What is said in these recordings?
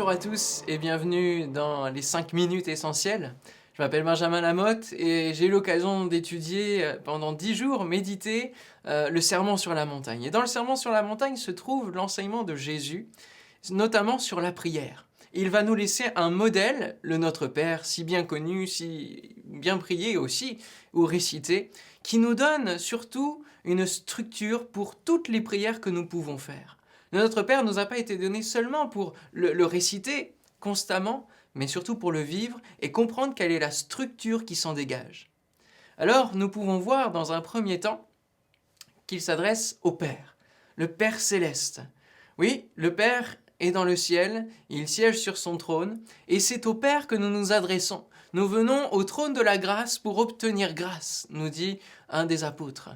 Bonjour à tous et bienvenue dans les 5 minutes essentielles. Je m'appelle Benjamin Lamotte et j'ai eu l'occasion d'étudier pendant 10 jours, méditer le Sermon sur la montagne. Et dans le Sermon sur la montagne se trouve l'enseignement de Jésus, notamment sur la prière. Il va nous laisser un modèle, le Notre Père, si bien connu, si bien prié aussi, ou récité, qui nous donne surtout une structure pour toutes les prières que nous pouvons faire. Le Notre Père ne nous a pas été donné seulement pour le réciter constamment, mais surtout pour le vivre et comprendre quelle est la structure qui s'en dégage. Alors, nous pouvons voir dans un premier temps qu'il s'adresse au Père, le Père céleste. Oui, le Père est dans le ciel, il siège sur son trône, et c'est au Père que nous nous adressons. Nous venons au trône de la grâce pour obtenir grâce, nous dit un des apôtres.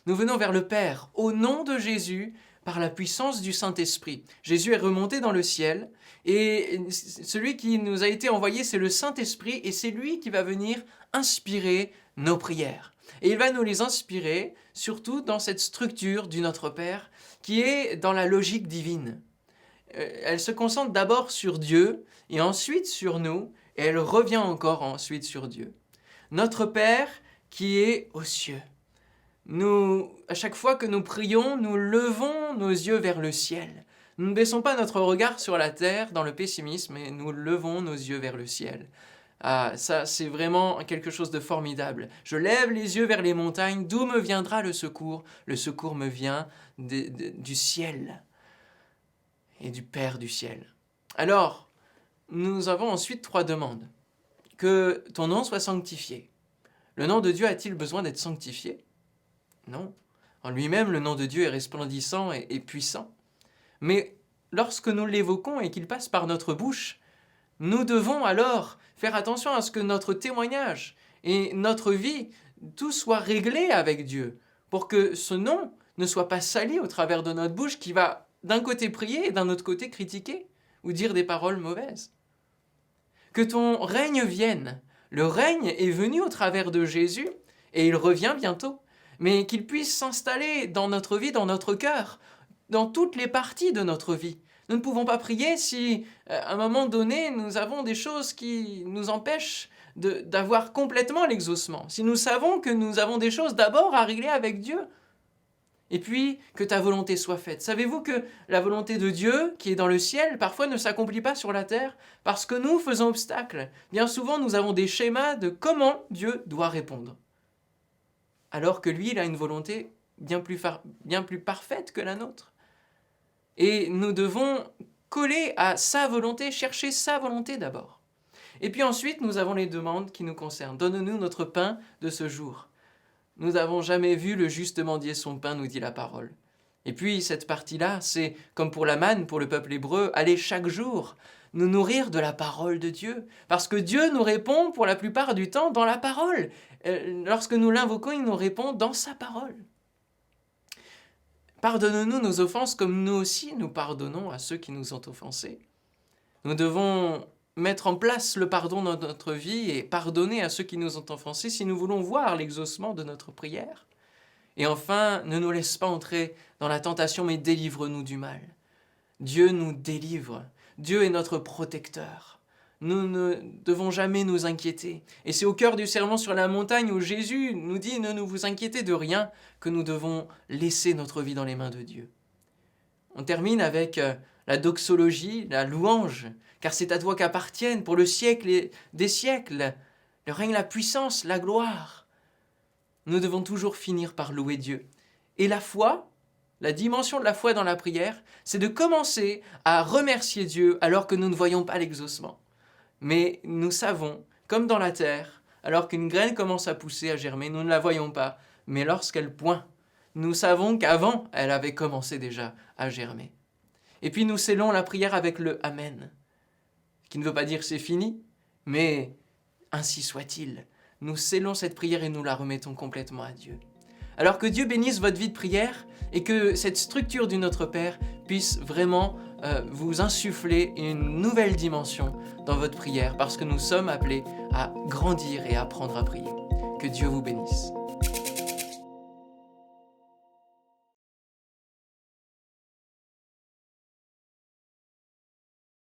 Nous venons vers le Père, au nom de Jésus, par la puissance du Saint-Esprit. Jésus est remonté dans le ciel, et celui qui nous a été envoyé, c'est le Saint-Esprit, et c'est lui qui va venir inspirer nos prières. Et il va nous les inspirer, surtout dans cette structure du Notre Père, qui est dans la logique divine. Elle se concentre d'abord sur Dieu, et ensuite sur nous, et elle revient encore ensuite sur Dieu. Notre Père qui est aux cieux. Nous, à chaque fois que nous prions, nous levons nos yeux vers le ciel. Nous ne baissons pas notre regard sur la terre dans le pessimisme, mais nous levons nos yeux vers le ciel. Ah, ça, c'est vraiment quelque chose de formidable. Je lève les yeux vers les montagnes, d'où me viendra le secours? Le secours me vient du ciel et du Père du ciel. Alors, nous avons ensuite 3 demandes. Que ton nom soit sanctifié. Le nom de Dieu a-t-il besoin d'être sanctifié? Non. En lui-même, le nom de Dieu est resplendissant et puissant. Mais lorsque nous l'évoquons et qu'il passe par notre bouche, nous devons alors faire attention à ce que notre témoignage et notre vie, tout soit réglé avec Dieu, pour que ce nom ne soit pas sali au travers de notre bouche qui va d'un côté prier et d'un autre côté critiquer ou dire des paroles mauvaises. Que ton règne vienne. Le règne est venu au travers de Jésus et il revient bientôt. Mais qu'il puisse s'installer dans notre vie, dans notre cœur, dans toutes les parties de notre vie. Nous ne pouvons pas prier si, à un moment donné, nous avons des choses qui nous empêchent d'avoir complètement l'exaucement. Si nous savons que nous avons des choses d'abord à régler avec Dieu. Et puis, que ta volonté soit faite. Savez-vous que la volonté de Dieu, qui est dans le ciel, parfois ne s'accomplit pas sur la terre parce que nous faisons obstacle. Bien souvent, nous avons des schémas de comment Dieu doit répondre. Alors que lui, il a une volonté bien plus parfaite que la nôtre. Et nous devons coller à sa volonté, chercher sa volonté d'abord. Et puis ensuite, nous avons les demandes qui nous concernent. Donne-nous notre pain de ce jour. Nous n'avons jamais vu le juste mendier son pain, nous dit la parole. Et puis cette partie-là, c'est comme pour la manne, pour le peuple hébreu, aller chaque jour nous nourrir de la parole de Dieu. Parce que Dieu nous répond pour la plupart du temps dans la parole. Lorsque nous l'invoquons, il nous répond dans sa parole. Pardonne-nous nos offenses comme nous aussi nous pardonnons à ceux qui nous ont offensés. Nous devons mettre en place le pardon dans notre vie et pardonner à ceux qui nous ont offensés si nous voulons voir l'exaucement de notre prière. Et enfin, ne nous laisse pas entrer dans la tentation, mais délivre-nous du mal. Dieu nous délivre. Dieu est notre protecteur. Nous ne devons jamais nous inquiéter. Et c'est au cœur du sermon sur la montagne où Jésus nous dit « Ne vous inquiétez de rien » que nous devons laisser notre vie dans les mains de Dieu. On termine avec la doxologie, la louange, car c'est à toi qu'appartiennent pour le siècle des siècles le règne, la puissance, la gloire. Nous devons toujours finir par louer Dieu. Et la foi, la dimension de la foi dans la prière, c'est de commencer à remercier Dieu alors que nous ne voyons pas l'exaucement. Mais nous savons, comme dans la terre, alors qu'une graine commence à pousser, à germer, nous ne la voyons pas. Mais lorsqu'elle pointe, nous savons qu'avant, elle avait commencé déjà à germer. Et puis nous scellons la prière avec le « Amen », qui ne veut pas dire « c'est fini », mais « ainsi soit-il ». Nous scellons cette prière et nous la remettons complètement à Dieu. Alors que Dieu bénisse votre vie de prière et que cette structure du Notre Père puisse vraiment vous insuffler une nouvelle dimension dans votre prière parce que nous sommes appelés à grandir et à apprendre à prier. Que Dieu vous bénisse.